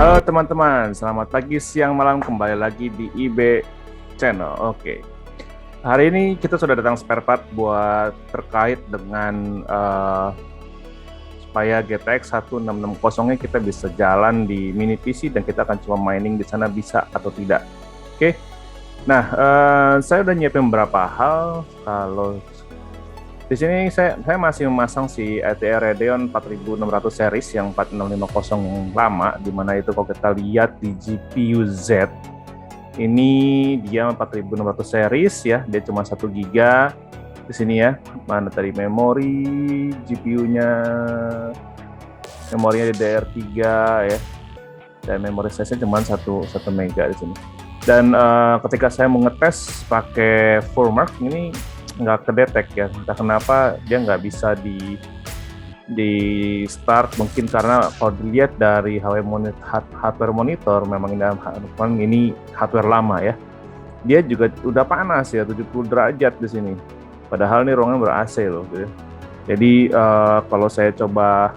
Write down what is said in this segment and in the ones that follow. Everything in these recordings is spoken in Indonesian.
Halo teman-teman, selamat pagi, siang, malam, kembali lagi di IB Channel. Oke, hari ini kita sudah datang spare part buat terkait dengan supaya GTX 1660-nya kita bisa jalan di mini PC dan kita akan coba mining di sana bisa atau tidak. Oke, nah saya udah nyiapin beberapa hal. Kalau di sini saya masih memasang si ATR Radeon 4600 series yang 4650 yang lama, dimana itu kalau kita lihat di GPU Z ini dia 4600 series ya, dia cuma 1 GB di sini ya. Mana tadi memori GPU-nya, memorinya DDR3 ya, dan memori size-nya cuma 1 mega di sini. Dan ketika saya mau ngetes pakai FurMark ini nggak kedetek ya, entah kenapa dia nggak bisa di start, mungkin karena kalau dilihat dari hardware monitor memang ini hardware lama ya, dia juga udah panas ya 70 derajat di sini, padahal ini ruangan ber AC loh gitu. Jadi kalau saya coba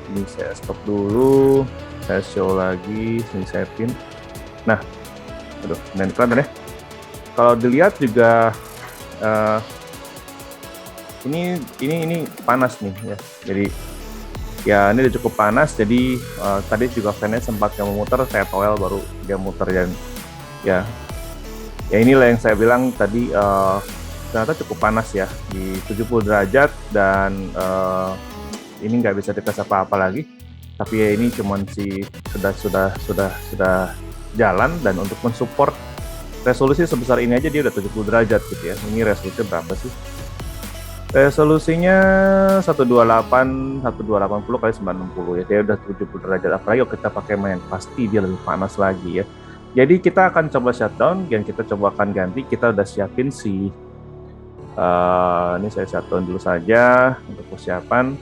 ini, saya stop dulu, saya show lagi, sini saya pin. Nah, aduh, dan kelihatan ya, kalau dilihat juga ini panas nih ya. Jadi ya ini udah cukup panas. Jadi tadi juga fan-nya sempat nggak memutar, saya toel baru dia muter. Dan ya inilah yang saya bilang tadi, ternyata cukup panas ya di 70 derajat. Dan ini nggak bisa dites apa-apa lagi. Tapi ya ini cuman sudah jalan. Dan untuk mensupport resolusi sebesar ini aja dia udah 70 derajat gitu ya. Ini resolusi berapa sih? Resolusinya 1280 kali 960 ya, dia udah 70 derajat. Apalagi kalau kita pakai main, pasti dia lebih panas lagi ya. Jadi kita akan coba shutdown dan kita coba akan ganti. Kita udah siapin ini saya shutdown dulu saja untuk persiapan.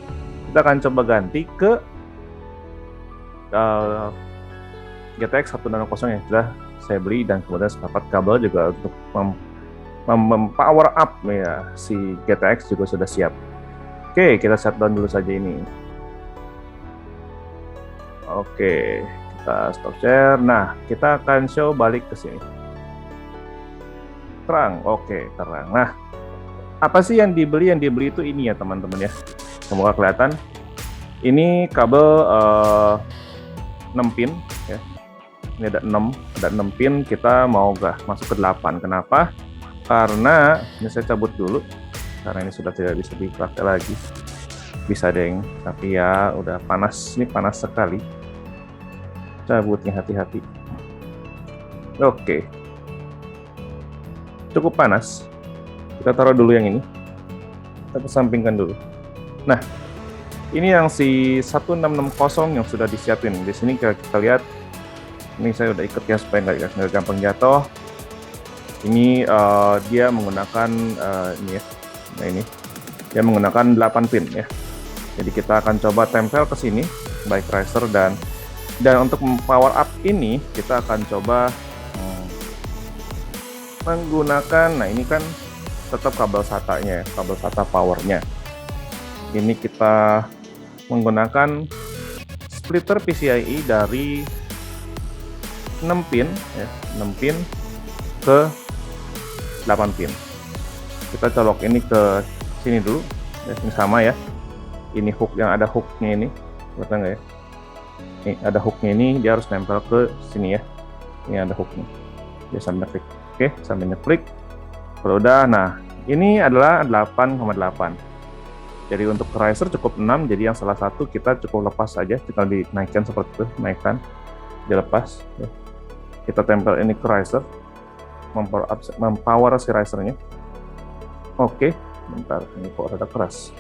Kita akan coba ganti ke GTX 1660 yang sudah saya beli, dan kemudian sepakat kabel juga untuk power up ya, si GTX juga sudah siap. Oke, kita shutdown dulu saja ini. Oke, kita stop share. Nah, kita akan show balik ke sini. Terang, oke, terang. Nah, apa sih yang dibeli? Yang dibeli itu ini ya teman-teman ya. Semoga kelihatan. Ini kabel 6 pin ya. Ini ada 6 pin. Kita mau masuk ke 8. Kenapa? Karena ini saya cabut dulu, karena ini sudah tidak bisa dipakai lagi. Bisa deng, tapi ya udah panas, ini panas sekali. Cabutnya hati-hati. Oke, cukup panas. Kita taruh dulu yang ini, kita kesampingkan dulu. Nah, ini yang si 1660 yang sudah disiapin. Di sini kita lihat, ini saya udah ikat ya supaya nggak gampang jatuh. Ini dia menggunakan ini ya. Nah, ini dia menggunakan 8 pin ya. Jadi kita akan coba tempel ke sini baik riser, dan untuk power up ini kita akan coba menggunakan, nah ini kan tetap kabel SATA-nya, kabel SATA powernya. Ini kita menggunakan splitter PCIe dari 6 pin ya, 6 pin ke 8 pin. Kita colok ini ke sini dulu ya, ini sama ya. Ini hook yang ada hooknya ini, kelihatan nggak ya? Ini ada hooknya, ini dia harus nempel ke sini ya. Ini ada hooknya, dia sambil klik. Oke, sambil ngeklik. Kalau udah, nah ini adalah 8,8. Jadi untuk riser cukup 6, jadi yang salah satu kita cukup lepas saja, kita dinaikkan seperti itu, naikkan, dia lepas ya. Kita tempel ini ke riser, mempower si risernya. Oke, bentar, ini kok rada keras.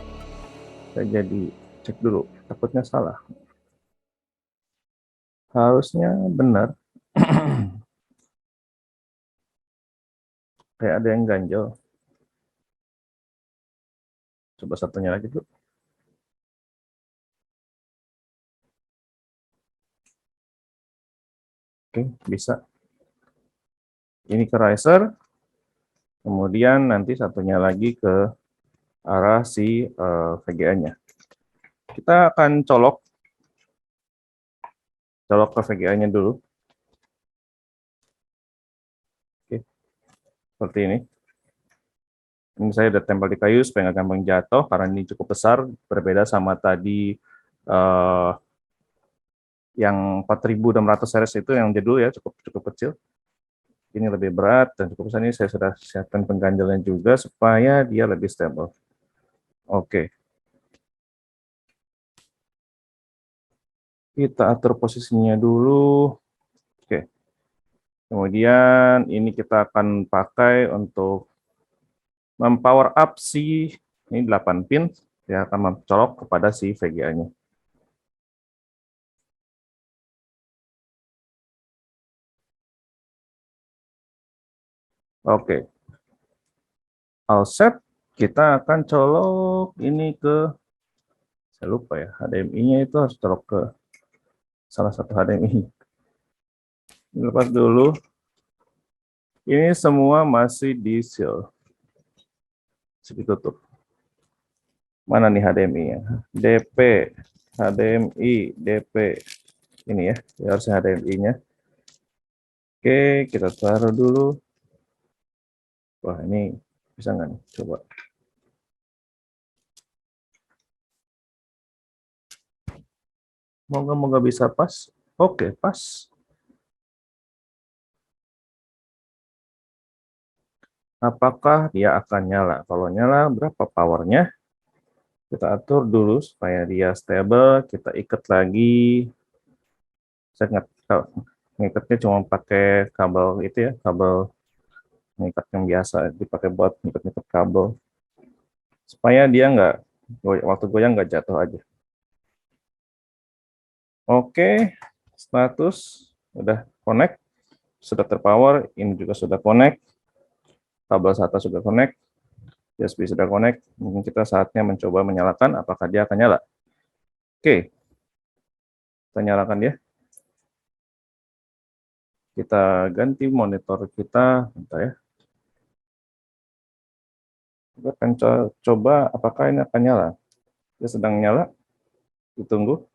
Saya jadi cek dulu, takutnya salah. Harusnya benar. Kayak ada yang ganjel. Coba satunya lagi dulu. Oke, bisa. Ini ke riser, kemudian nanti satunya lagi ke arah si VGA-nya. Kita akan colok colok ke VGA-nya dulu. Oke, seperti ini. Ini saya udah tempel di kayu supaya nggak gampang jatuh, karena ini cukup besar, berbeda sama tadi yang 4600 series itu yang jadul ya, cukup kecil. Ini lebih berat dan cukup besar. Ini saya sudah siapkan pengganjalnya juga supaya dia lebih stable. Oke. Kita atur posisinya dulu. Oke. Kemudian ini kita akan pakai untuk mempower up si ini 8 pin, ya akan mencolok kepada si VGA-nya. Oke. All set, kita akan colok ini ke, saya lupa ya, HDMI-nya itu harus colok ke salah satu HDMI. Lepas dulu. Ini semua masih di seal. Ditutup. Mana nih HDMI-nya? DP, HDMI, DP. Ini ya, harusnya HDMI-nya. Oke, kita taruh dulu. Wah, ini bisa nggak nih? Coba. Moga-moga bisa pas. Oke, pas. Apakah dia akan nyala? Kalau nyala, berapa powernya? Kita atur dulu supaya dia stable. Kita ikat lagi. Saya nggak tahu. Ngikatnya cuma pakai kabel itu ya, kabel ngikat yang biasa dipakai buat ngikat kabel supaya dia nggak waktu goyang nggak jatuh aja. Oke, status udah connect, sudah terpower, ini juga sudah connect, kabel SATA sudah connect, USB sudah connect. Mungkin kita saatnya mencoba menyalakan, apakah dia akan nyala. Oke, kita nyalakan dia. Kita ganti monitor kita, bentar ya. Kita akan coba apakah ini akan nyala. Dia sedang nyala, ditunggu.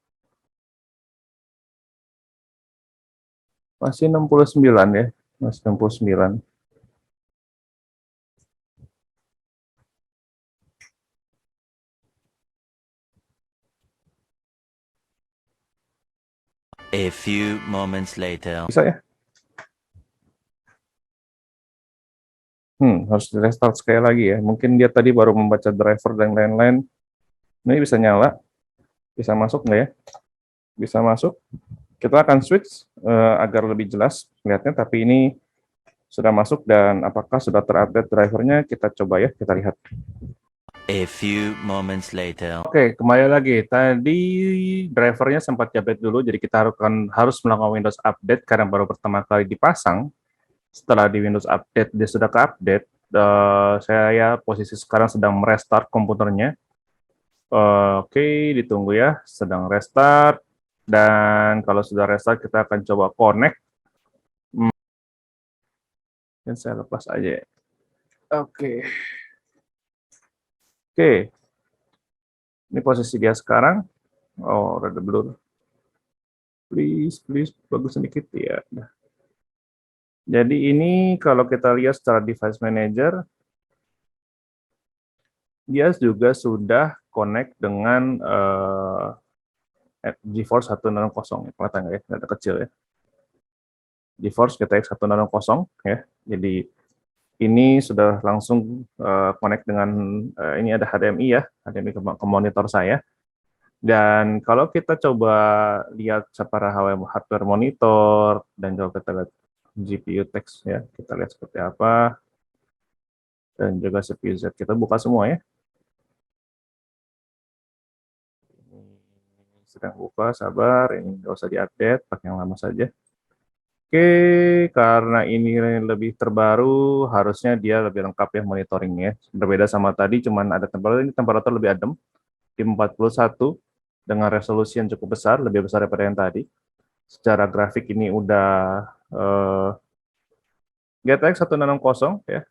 Masih 69 ya, masih 69. A few moments later. Bisa ya? Harus di restart sekali lagi ya. Mungkin dia tadi baru membaca driver dan lain-lain. Ini bisa nyala, bisa masuk nggak ya? Bisa masuk. Kita akan switch agar lebih jelas melihatnya, tapi ini sudah masuk dan apakah sudah terupdate drivernya? Kita coba ya, kita lihat. A few moments later. Oke, kembali lagi. Tadi drivernya sempat update dulu, jadi kita harus melakukan Windows Update karena baru pertama kali dipasang. Setelah di Windows Update, dia sudah ke-update. Saya posisi sekarang sedang merestart komputernya. Oke, ditunggu ya, sedang restart. Dan kalau sudah restart, kita akan coba connect. Dan saya lepas aja. Oke. Oke. Ini posisi dia sekarang. Oh, rada blur. Please, bagus sedikit ya. Jadi ini kalau kita lihat secara device manager, dia juga sudah connect dengan GeForce 160 ya, kelihatan nggak ya, data kecil ya. GeForce GTX 160 ya. Jadi ini sudah langsung connect dengan ini ada HDMI ya, HDMI ke monitor saya. Dan kalau kita coba lihat secara hardware monitor dan juga kita lihat GPU text ya, kita lihat seperti apa. Dan juga CPU Z kita buka semua ya. Sedang buka, sabar, ini nggak usah diupdate, pakai yang lama saja. Oke, karena ini lebih terbaru, harusnya dia lebih lengkap ya monitoringnya. Berbeda sama tadi, cuman ada temperatur lebih adem, di 41, dengan resolusi yang cukup besar, lebih besar daripada yang tadi. Secara grafik ini udah GTX 160 ya.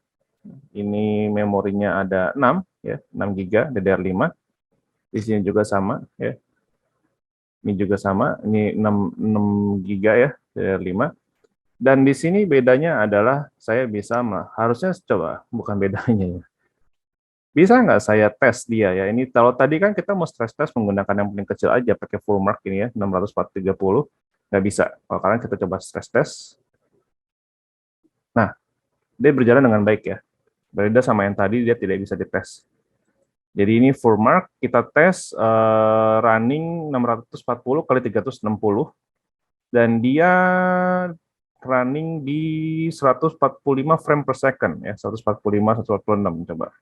Ini memorinya ada 6 ya, 6 GB DDR5. Di sini juga sama ya. Ini juga sama, ini 6 giga ya, DDR5. Dan di sini bedanya adalah saya bisa, harusnya coba, bukan bedanya ya. Bisa nggak saya tes dia ya? Ini kalau tadi kan kita mau stress test menggunakan yang paling kecil aja, pakai full mark ini ya, 630, nggak bisa. Kalau kalian kita coba stress test, nah, dia berjalan dengan baik ya. Berbeda sama yang tadi, dia tidak bisa dites. Jadi ini full mark, kita tes running 640 kali 360, dan dia running di 145 frame per second ya, 145, 146 coba.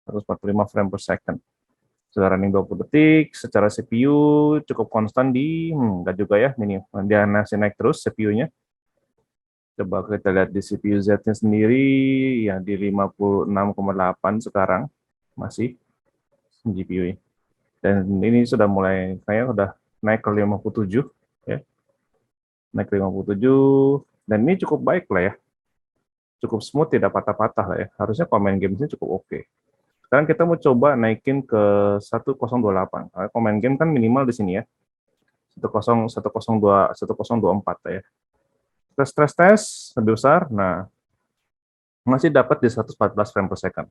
145 frame per second. Sudah running 20 detik, secara CPU cukup konstan di, enggak juga ya, ini dia masih naik terus CPU-nya. Coba kita lihat di CPU Z-nya sendiri, ya di 56,8 sekarang, masih GPU ini. Dan ini sudah mulai, kayak udah naik ke 57, ya. Naik ke 57, dan ini cukup baik lah ya. Cukup smooth, tidak patah-patah lah ya. Harusnya kalau main game ini cukup oke. Sekarang kita mau coba naikin ke 1028. Kalau main game kan minimal di sini ya. 1024 ya. Kita stress test lebih besar, nah masih dapat di 114 frame per second.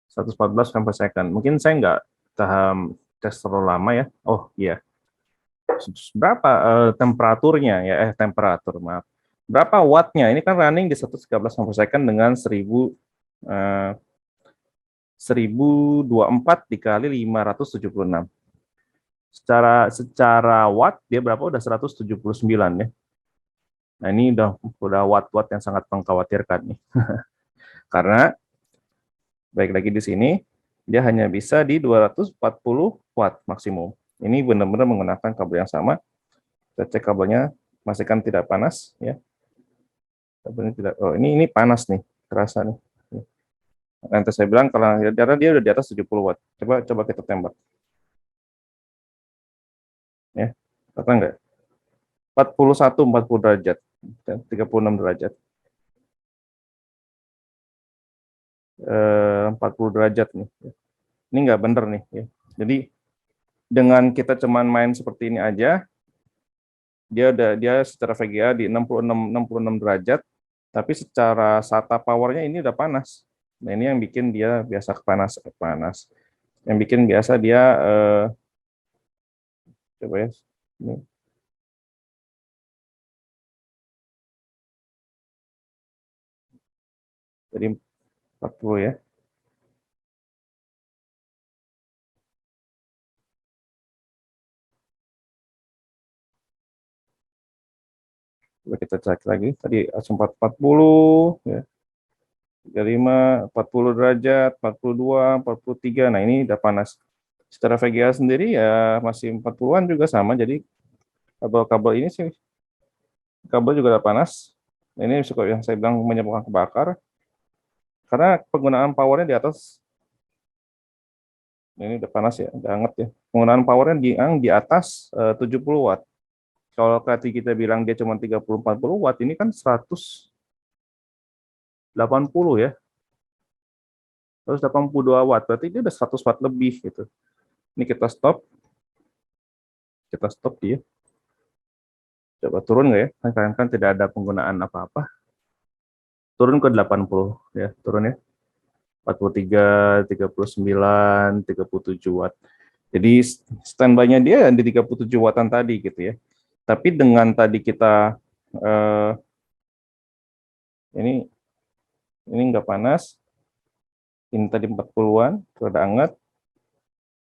114 frame per second. Mungkin saya nggak tes terlalu lama ya. Oh iya. Berapa temperaturnya ya? Temperatur, maaf. Berapa wattnya? Ini kan running di 113 frame per second dengan 1024 dikali 576. Secara watt dia berapa? Udah 179 ya. Nah, ini udah watt-watt yang sangat mengkhawatirkan nih. Karena baik lagi di sini dia hanya bisa di 240 watt maksimum. Ini benar-benar menggunakan kabel yang sama. Kita cek kabelnya, pastikan tidak panas ya. Kabelnya tidak. Oh, ini panas nih, terasa nih. Nanti saya bilang kalau dia udah di atas 70 watt. Coba kita tembak. Ya. Kata enggak? 40 derajat. 36 derajat. 40 derajat nih. Ini nggak bener nih ya. Jadi dengan kita cuman main seperti ini aja, dia secara VGA di 66 derajat, tapi secara SATA powernya ini udah panas. Nah, ini yang bikin dia biasa panas. Yang bikin biasa dia coba ya. Ini. Jadi 40 ya. Coba kita cek lagi. Tadi 440 ya. 35, 40 derajat, 42, 43. Nah, ini udah panas. Secara VGA sendiri ya masih 40-an juga sama. Jadi kabel-kabel ini sih kabel juga udah panas. Nah, ini suka yang saya bilang menyebabkan kebakar. Karena penggunaan powernya di atas, ini udah panas ya, udah hangat ya. Penggunaan powernya di atas 70 watt. Kalau tadi kita bilang dia cuma 30-40 watt, ini kan 180 ya. 182 watt, berarti dia udah 100 watt lebih gitu. Ini kita stop dia. Coba turun nggak ya? Kan tidak ada penggunaan apa-apa. Turun ke 80 ya, turun ya. 43, 39, 37 watt. Jadi standby-nya dia di 37 wattan tadi gitu ya. Tapi dengan tadi kita ini nggak panas. Ini tadi 40-an, rada hangat.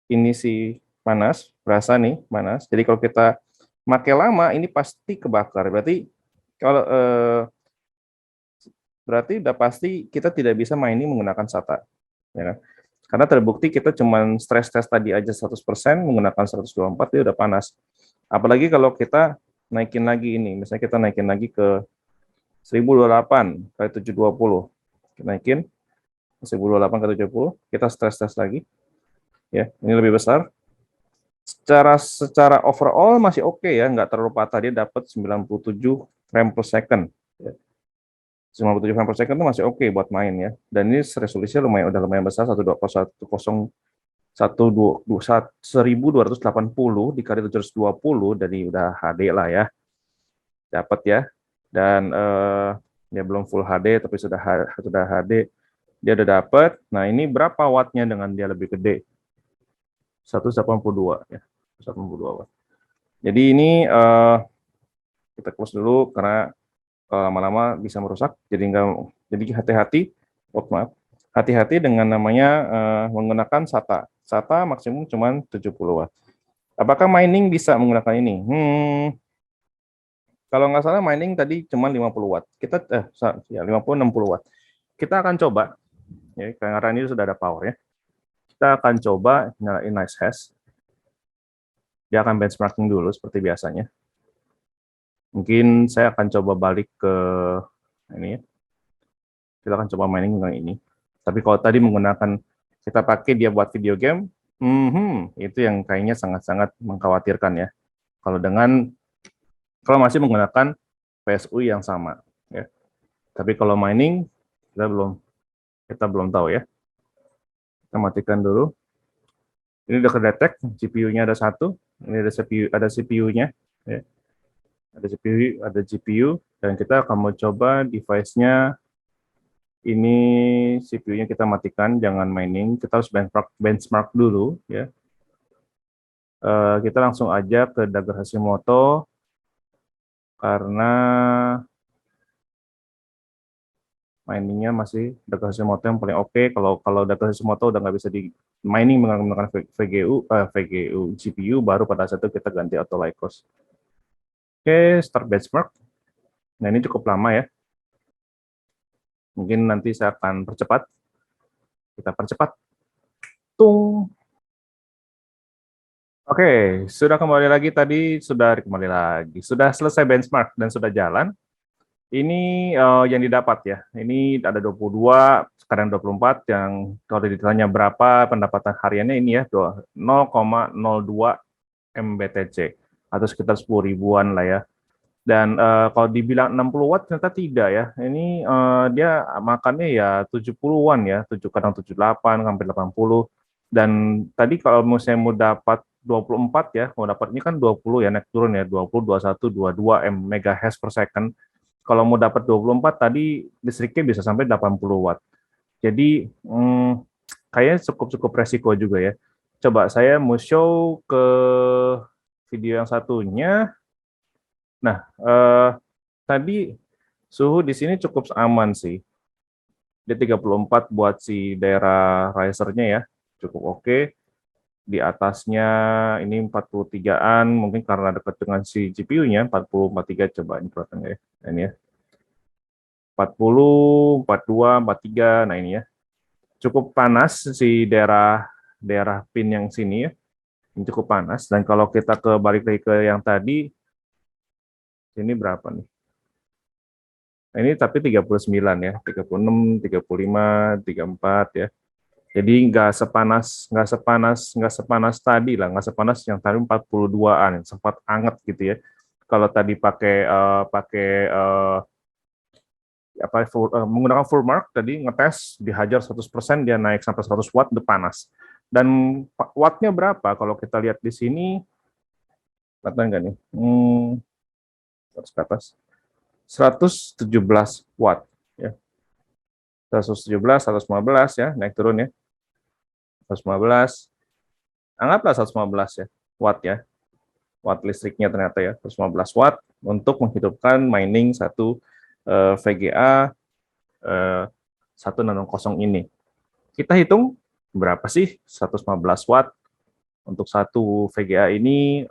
Ini sih panas, berasa nih panas. Jadi kalau kita pakai lama ini pasti kebakar. Berarti kalau berarti udah pasti kita tidak bisa main ini menggunakan SATA. Ya kan? Karena terbukti kita cuma stress test tadi aja 100% menggunakan 124 dia udah panas. Apalagi kalau kita naikin lagi ini, misalnya kita naikin lagi ke 1028 kali 720. Kita naikin 1028 kali 720, kita stress test lagi. Ya, ini lebih besar. Secara overall masih oke ya, nggak terlalu patah, dia dapat 97 frame per second. 97 frame per second itu masih oke buat main ya. Dan ini resolusinya udah lumayan besar, 1240 1280 dikali 720 dari udah HD lah ya. Dapat ya. Dan ya belum full HD tapi sudah HD. Dia udah dapat. Nah, ini berapa wattnya dengan dia lebih gede? 182 ya. 182 watt. Jadi ini kita close dulu karena lama-lama bisa merusak. Jadi hati-hati. Oh, maaf. Hati-hati dengan namanya menggunakan SATA. SATA maksimum cuma 70 watt. Apakah mining bisa menggunakan ini? Kalau nggak salah mining tadi cuma 50 watt. Kita 50-60 watt. Kita akan coba ya, karena ini sudah ada power ya. Kita akan coba nyalain nice hash. Dia akan benchmarking dulu seperti biasanya. Mungkin saya akan coba balik ke ini ya. Kita akan coba mining dengan ini. Tapi kalau tadi menggunakan kita pakai dia buat video game, itu yang kayaknya sangat-sangat mengkhawatirkan ya. Kalau masih menggunakan PSU yang sama ya. Tapi kalau mining kita belum tahu ya. Kita matikan dulu. Ini udah kedetek, GPU-nya ada satu. Ini ada CPU-nya ya. Ada GPU dan kita akan mau coba device-nya. Ini CPU-nya kita matikan, jangan mining. Kita harus benchmark dulu ya. Kita langsung aja ke Dagger Hashimoto karena miningnya masih Dagger Hashimoto yang paling oke. Kalau Dagger Hashimoto udah nggak bisa di mining menggunakan VGU GPU, baru pada saat itu kita ganti Auto Lycos. Oke, start benchmark. Nah, ini cukup lama ya. Mungkin nanti saya akan percepat. Kita percepat. Tung. Oke, sudah kembali lagi tadi, Sudah selesai benchmark dan sudah jalan. Ini yang didapat ya. Ini ada 22, sekarang 24, yang kalau ditanya berapa pendapatan hariannya ini ya, 0,02 MBTC, atau sekitar 10 ribuan lah ya. Dan kalau dibilang 60 watt ternyata tidak ya. Ini dia makannya ya 70-an ya, 7 kadang 78 sampai 80. Dan tadi kalau saya mau dapat 24 ya, mau dapat ini kan 20 ya, naik turun ya, 20, 21, 22 MHz per second. Kalau mau dapat 24 tadi listriknya bisa sampai 80 watt. Jadi kayaknya cukup resiko juga ya. Coba saya mau show ke video yang satunya. Nah, tadi suhu di sini cukup aman sih. Dia 34 buat si daerah risernya ya, cukup oke. Di atasnya ini 43-an, mungkin karena dekat dengan si GPU-nya, 40, 43, coba ini perhatikan ya. Ini ya. 40, 42, 43, nah ini ya. Cukup panas si daerah pin yang sini ya. Ini cukup panas, dan kalau kita balik lagi ke yang tadi, ini berapa nih? Nah, ini tapi 39 ya, 36, 35, 34 ya. Jadi nggak sepanas tadi lah, nggak sepanas yang tadi 42-an, sempat anget gitu ya. Kalau tadi menggunakan full mark tadi ngetes dihajar 100%, dia naik sampai 100 watt, udah panas. Dan wattnya berapa? Kalau kita lihat di sini, kelihatan nggak nih? Ke atas. 117 watt ya. 117, 115 ya, naik turun ya. 115. Anggaplah 115 ya, watt ya. Watt listriknya ternyata ya, 115 watt untuk menghidupkan mining satu VGA 160 ini. Kita hitung berapa sih 115 watt untuk satu VGA ini,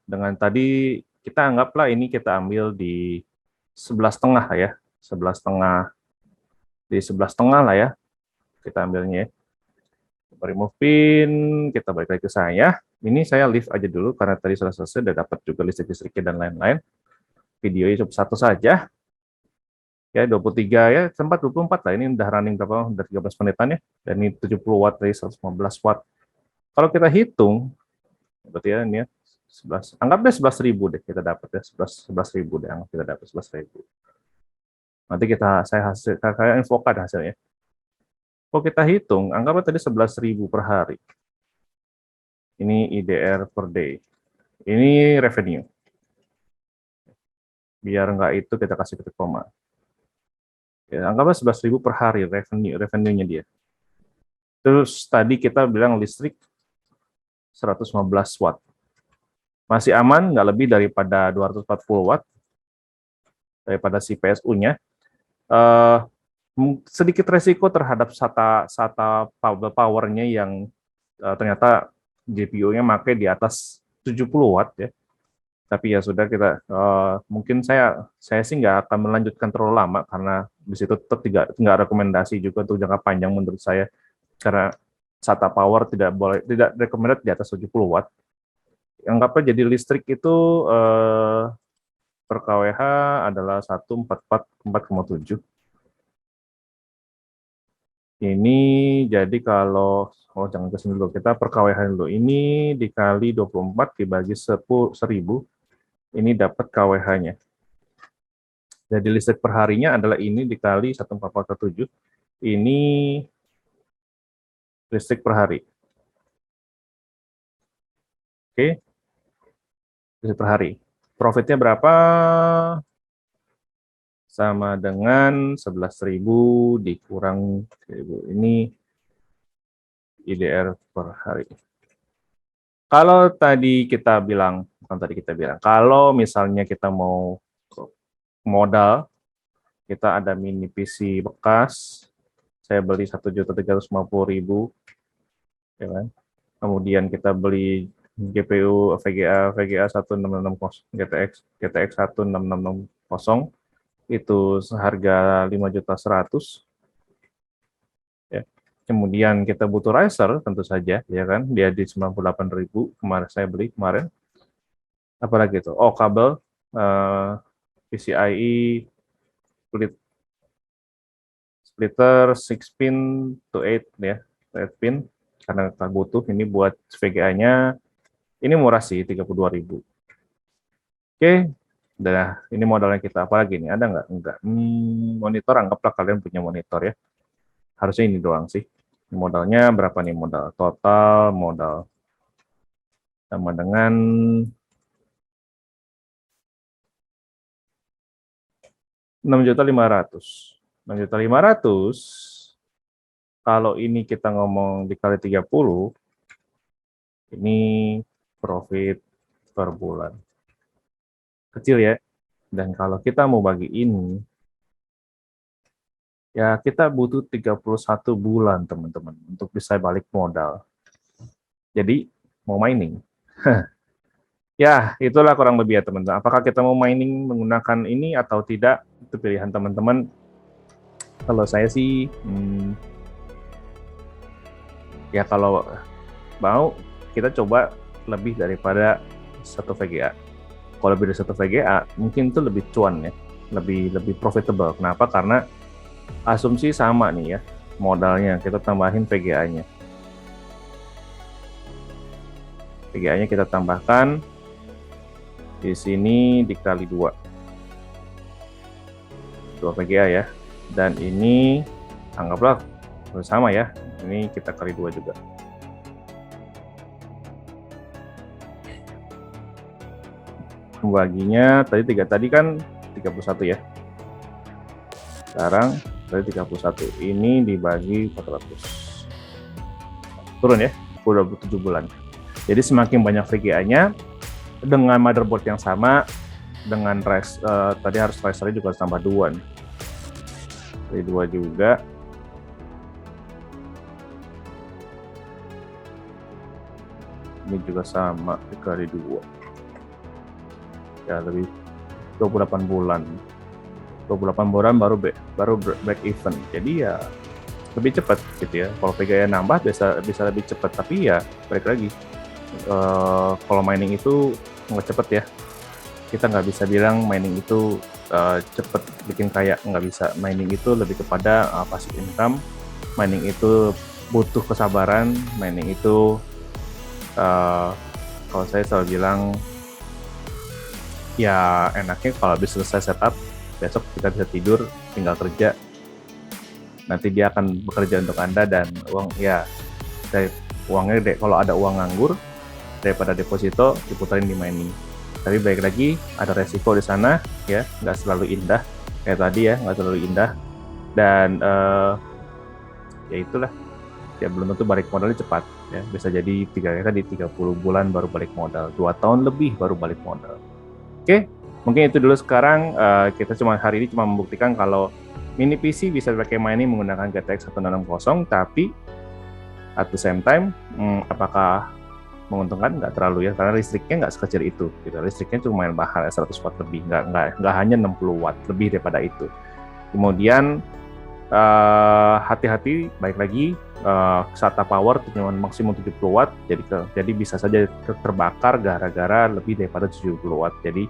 dengan tadi kita anggaplah ini kita ambil di 11,5 ya, 11,5, di 11,5 lah ya, kita ambilnya. Remove pin, kita balik lagi ke saya. Ini saya leave aja dulu karena tadi sudah selesai, sudah dapat juga listrik-listriknya dan lain-lain. Videonya cuma satu saja. Ya, 23 ya, sempat 24 lah. Ini udah running berapa? Udah 13 menitan ya. Dan ini 70 watt dari 115 watt. Kalau kita hitung, berarti ya ini ya, 11, anggap deh 11.000 deh kita dapat ya, 11.000 deh, anggap kita dapat 11.000. Nanti saya infokan hasilnya. Kalau kita hitung, anggaplah tadi 11.000 per hari. Ini IDR per day. Ini revenue. Biar nggak itu kita kasih titik koma. Ya, anggaplah 11.000 per hari revenue-nya dia. Terus tadi kita bilang listrik 115 watt. Masih aman, nggak lebih daripada 240 watt daripada si PSU-nya. Sedikit resiko terhadap SATA power-nya yang ternyata GPU-nya pakai di atas 70 watt ya. Tapi ya sudah, kita mungkin saya sih nggak akan melanjutkan terlalu lama karena di situ tetap nggak rekomendasi juga untuk jangka panjang menurut saya, karena SATA power tidak recommended di atas 70 watt. Anggapnya jadi listrik itu per kWh adalah 144,4,7. Ini jadi kalau jangan ke sini dulu, kita per kWh dulu. Ini dikali 24 dibagi 1000, ini dapat kWh-nya. Jadi listrik per harinya adalah ini dikali 144,7. Ini listrik per hari. Oke. Listrik per hari. Profitnya berapa? Sama dengan 11.000 dikurang 1.000. Ini IDR per hari. Kalau tadi kita bilang, kalau misalnya kita mau modal, kita ada mini PC bekas, saya beli 1.350.000, ya kan? Kemudian kita beli GPU VGA 1660 GTX 1660, itu seharga 5.100.000. Ya. Kemudian kita butuh riser tentu saja, ya kan? Dia di 98.000 kemarin saya beli kemarin. Apalagi itu? Oh, kabel PCIe splitter 6 pin to 8 ya, 8 pin, karena kita butuh ini buat VGA-nya. Ini murah sih, 32.000. Oke. Nah, ini modalnya kita. Apalagi nih, ada nggak? Enggak. Monitor, anggaplah kalian punya monitor ya. Harusnya ini doang sih. Modalnya berapa nih modal? Total modal sama dengan 6.500.000. 6.500.000, kalau ini kita ngomong dikali 30, ini profit per bulan. Kecil ya. Dan kalau kita mau bagi ini, ya kita butuh 31 bulan teman-teman untuk bisa balik modal. Jadi mau mining. Ya, itulah kurang lebih ya teman-teman. Apakah kita mau mining menggunakan ini atau tidak, itu pilihan teman-teman. Kalau saya sih, ya kalau mau, kita coba lebih daripada 1 VGA. Kalau lebih dari 1 VGA, mungkin itu lebih cuan ya, lebih profitable. Kenapa? Karena asumsi sama nih ya, modalnya kita tambahin VGA-nya. VGA-nya kita tambahkan di sini dikali 2 VGA ya, dan ini anggaplah sama ya, ini kita kali 2 juga. Baginya tadi kan 31 ya, sekarang tadi 31, ini dibagi 400, turun ya, udah 7 bulan. Jadi semakin banyak VGA-nya dengan motherboard yang sama, dengan tadi harus risernya juga tambah 2 nih. Dari 2 juga. Ini juga sama dikali 2. Ya lebih 28 bulan. 28 bulan baru break even. Jadi ya lebih cepat gitu ya. Kalau VGA nambah bisa lebih cepat, tapi ya balik lagi. Kalau mining itu nggak cepet ya, kita nggak bisa bilang mining itu cepet bikin kaya, nggak bisa. Mining itu lebih kepada passive income, mining itu butuh kesabaran, mining itu kalau saya selalu bilang ya enaknya kalau habis selesai setup, besok kita bisa tidur, tinggal kerja, nanti dia akan bekerja untuk Anda, dan uang ya dari uangnya kalau ada uang nganggur daripada deposito diputarin di mining. Tapi baik lagi, ada resiko di sana ya, nggak selalu indah kayak tadi ya, nggak selalu indah. Dan ya itulah, ya belum tentu balik modalnya cepat ya, bisa jadi 30 bulan baru balik modal, 2 tahun lebih baru balik modal. Oke, mungkin itu dulu sekarang. Kita hari ini cuma membuktikan kalau mini PC bisa dipakai mining menggunakan GTX 1060, tapi at the same time apakah menguntungkan? Nggak terlalu ya, karena listriknya nggak sekecil itu gitu. Listriknya cuma main mahal 100 watt lebih, nggak hanya 60 watt, lebih daripada itu. Kemudian hati-hati, baik lagi, SATA power cuma maksimum 70 watt, jadi bisa saja terbakar gara-gara lebih daripada 70 watt. Jadi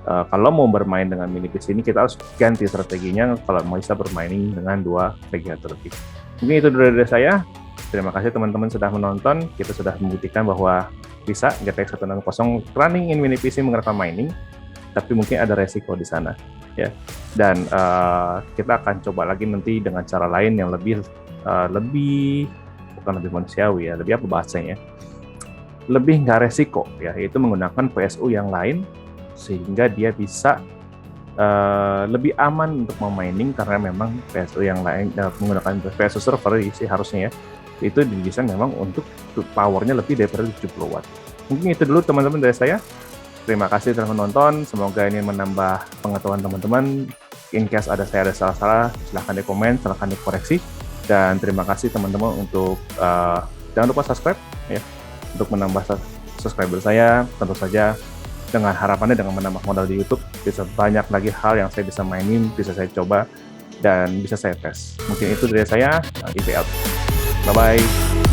kalau mau bermain dengan mini PC ini, kita harus ganti strateginya kalau mau bisa bermain dengan 2 VGA terlebih. Mungkin itu dari saya. Terima kasih teman-teman sudah menonton. Kita sudah membuktikan bahwa bisa GTX 1060 running in mini PC menggunakan mining, tapi mungkin ada resiko di sana ya. Dan kita akan coba lagi nanti dengan cara lain yang lebih bukan lebih manusiawi ya, lebih apa bahasanya, lebih nggak resiko ya, yaitu menggunakan PSU yang lain sehingga dia bisa lebih aman untuk memining, karena memang PSU yang lain menggunakan PSU server sih harusnya ya, itu didesain memang untuk powernya lebih daripada 70 watt. Mungkin itu dulu teman-teman dari saya. Terima kasih telah menonton. Semoga ini menambah pengetahuan teman-teman. In case saya ada salah-salah, silahkan di komen, silahkan dikoreksi. Dan terima kasih teman-teman untuk jangan lupa subscribe ya, untuk menambah subscriber saya. Tentu saja dengan harapannya dengan menambah modal di YouTube, bisa banyak lagi hal yang saya bisa mainin, bisa saya coba, dan bisa saya tes. Mungkin itu dari saya, IPL. Bye-bye.